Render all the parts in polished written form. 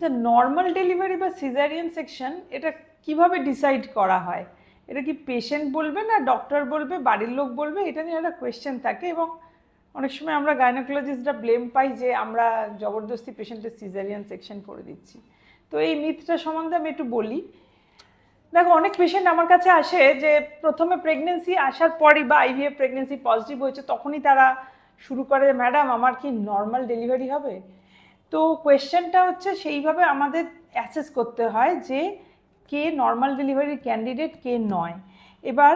আচ্ছা, normal delivery বা caesarean section এটা কিভাবে ডিসাইড করা হয়? এটা কি পেশেন্ট বলবে না ডক্টর বলবে, বাড়ির লোক বলবে? এটা নিয়ে একটা কোয়েশ্চেন থাকে, এবং অনেক সময় আমরা গাইনোকোলজিস্টরা ব্লেম পাই যে আমরা জবরদস্তি পেশেন্টের সিজারিয়ান সেকশন করে দিচ্ছি। তো এই মিথটা সম্বন্ধে আমি একটু বলি। দেখো, অনেক পেশেন্ট আমার কাছে আসে যে প্রথমে প্রেগনেন্সি আসার পরই বা আইভিএফ প্রেগনেন্সি পজিটিভ হয়েছে তখনই তারা শুরু করে, ম্যাডাম আমার কি নর্মাল ডেলিভারি হবে? তো কোয়েশ্চেনটা হচ্ছে সেইভাবে আমাদের অ্যাসেস করতে হয় যে কে নর্মাল ডেলিভারির ক্যান্ডিডেট, কে নয়। এবার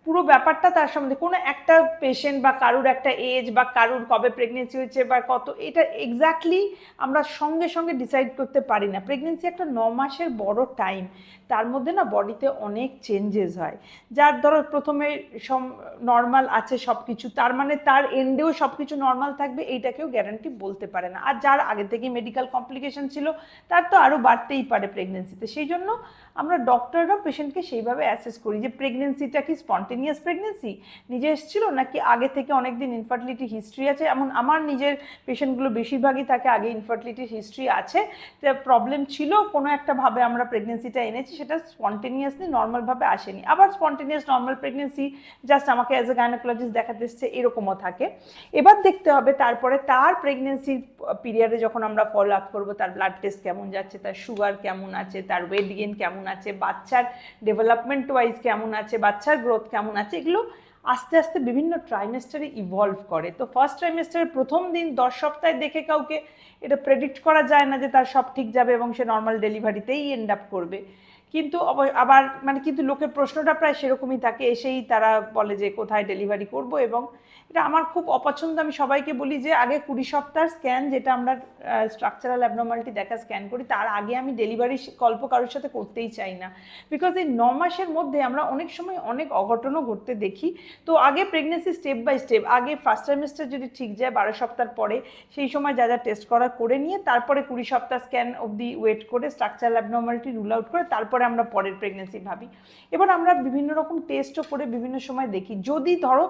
পুরো ব্যাপারটা তার সম্বন্ধে, কোনো একটা পেশেন্ট বা কারুর একটা এজ বা কারুর কবে প্রেগনেন্সি হয়েছে বা কত, এটা এক্স্যাক্টলি আমরা সঙ্গে সঙ্গে ডিসাইড করতে পারি না। প্রেগনেন্সি একটা 9 মাসের বড় টাইম, তার মধ্যে না বডিতে অনেক চেঞ্জেস হয়। যার ধরো প্রথমে নর্মাল আছে সব কিছু, তার মানে তার এন্ডেও সব কিছু নর্মাল থাকবে এইটাকেও গ্যারান্টি বলতে পারে না। আর যার আগে থেকে মেডিকেল কমপ্লিকেশন ছিল তার তো আরও বাড়তেই পারে প্রেগনেন্সিতে। সেই জন্য আমরা ডক্টররা পেশেন্টকে সেইভাবে অ্যাসেস করি যে প্রেগনেন্সিটা কি স্পন্টেনিয়াস প্রেগনেন্সি, নিজে এসেছিল, নাকি আগে থেকে অনেকদিন ইনফার্টিলিটি হিস্ট্রি আছে। এমন আমার নিজের পেশেন্টগুলো বেশিরভাগই থাকে আগে ইনফার্টিলিটির হিস্ট্রি আছে, তো প্রবলেম ছিল, কোনো একটা ভাবে আমরা প্রেগনেন্সিটা এনেছি, সেটা স্পন্টেনিয়াসলি নর্মালভাবে আসেনি। আবার স্পন্টেনিয়াস নর্মাল প্রেগনেন্সি জাস্ট আমাকে অ্যাজ এ গাইনোকোলজিস্ট দেখাতে এসছে, এরকমও থাকে। এবার দেখতে হবে তারপরে তার প্রেগনেন্সির পিরিয়ডে যখন আমরা ফলো আপ করবো, তার ব্লাড টেস্ট কেমন যাচ্ছে, তার সুগার কেমন আছে, তার ওয়েট গেইন কেমন আছে, বাচ্চার ডেভেলপমেন্ট ওয়াইজ কেমন আছে, বাচ্চার গ্রোথ কেমন আছে, এগুলো আস্তে আস্তে বিভিন্ন ট্রাইমেস্টারে ইভলভ করে। তো ফার্স্ট ট্রাইমেস্টারের প্রথম দিন 10 সপ্তাহে দেখে কাউকে এটা প্রেডিক্ট করা যায় না যে তার সব ঠিক যাবে এবং সে নর্মাল ডেলিভারিতেই এন্ড আপ করবে। কিন্তু আবার মানে কিন্তু লোকের প্রশ্নটা প্রায় সেরকমই থাকে, এসেই তারা বলে যে কোথায় ডেলিভারি করব। এবং এটা আমার খুব অপছন্দ। আমি সবাইকে বলি যে আগে 20 সপ্তাহ স্ক্যান, যেটা আমরা স্ট্রাকচারাল অ্যাবনর্মালিটি দেখা স্ক্যান করি, তার আগে আমি ডেলিভারি গল্প কারোর সাথে করতেই চাই না। বিকজ এই 9 মাসের মধ্যে আমরা অনেক সময় অনেক অঘটনও ঘটতে দেখি। তো আগে প্রেগনেন্সি স্টেপ বাই স্টেপ, আগে ফার্স্ট ট্রাইমেস্টার যদি ঠিক যায় 12 সপ্তাহ পরে, সেই সময় যা যা টেস্ট করা করে নিয়ে তারপরে 20 সপ্তাহ স্ক্যান অবধি ওয়েট করে স্ট্রাকচারাল অ্যাবনর্মালিটি রুল আউট করে তারপরে আমরা পরের প্রেগনেন্সি ভাবি। এবার আমরা বিভিন্ন রকম টেস্টও করে বিভিন্ন সময় দেখি, যদি ধরো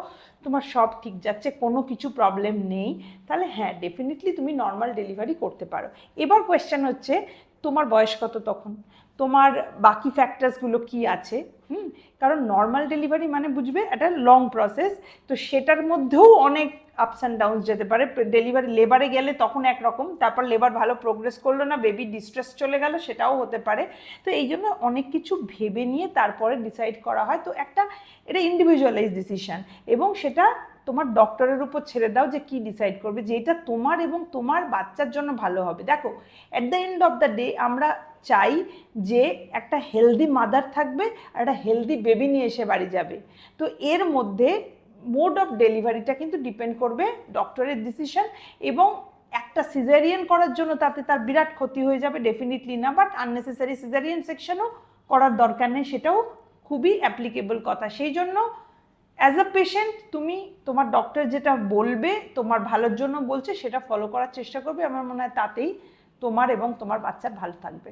তোমার সব ঠিক যাচ্ছে, কোনো কিছু প্রবলেম নেই, তাহলে হ্যাঁ ডেফিনেটলি তুমি নর্মাল ডেলিভারি করতে পারো। এবার কোয়েশ্চেন হচ্ছে তোমার বয়স কত, তখন তোমার বাকি ফ্যাক্টরসগুলো কি আছে। কারণ নর্মাল ডেলিভারি মানে বুঝবে একটা লং প্রসেস, তো সেটার মধ্যেও অনেক আপস অ্যান্ড ডাউনস যেতে পারে। ডেলিভারি লেবারে গেলে তখন একরকম, তারপর লেবার ভালো প্রোগ্রেস করলো না, বেবি ডিস্ট্রেস চলে গেল, সেটাও হতে পারে। তো এই জন্য অনেক কিছু ভেবে নিয়ে তারপরে ডিসাইড করা হয়। তো এটা ইন্ডিভিজুয়ালাইজ ডিসিশন, এবং সেটা তোমার ডক্টরের উপর ছেড়ে দাও যে কি ডিসাইড করবে, যেটা তোমার এবং তোমার বাচ্চার জন্য ভালো হবে। দেখো, at the end of the day আমরা চাই যে একটা হেলদি মাদার থাকবে আর একটা হেলদি বেবি নিয়ে এসে বাড়ি যাবে। তো এর মধ্যে মোড অফ ডেলিভারিটা কিন্তু ডিপেন্ড করবে ডক্টরের ডিসিশন। এবং একটা সিজারিয়ান করার জন্য তাতে তার বিরাট ক্ষতি হয়ে যাবে ডেফিনেটলি না, বাট আননেসেসারি সিজারিয়ান সেকশনও করার দরকার নেই, সেটাও খুবই অ্যাপ্লিকেবল কথা। সেই জন্য অ্যাজ আ পেশেন্ট তুমি তোমার ডক্টর যেটা বলবে, তোমার ভালোর জন্য বলছে, সেটা ফলো করার চেষ্টা করবে। আমার মনে হয় তাতেই তোমার এবং তোমার বাচ্চার ভালো থাকবে।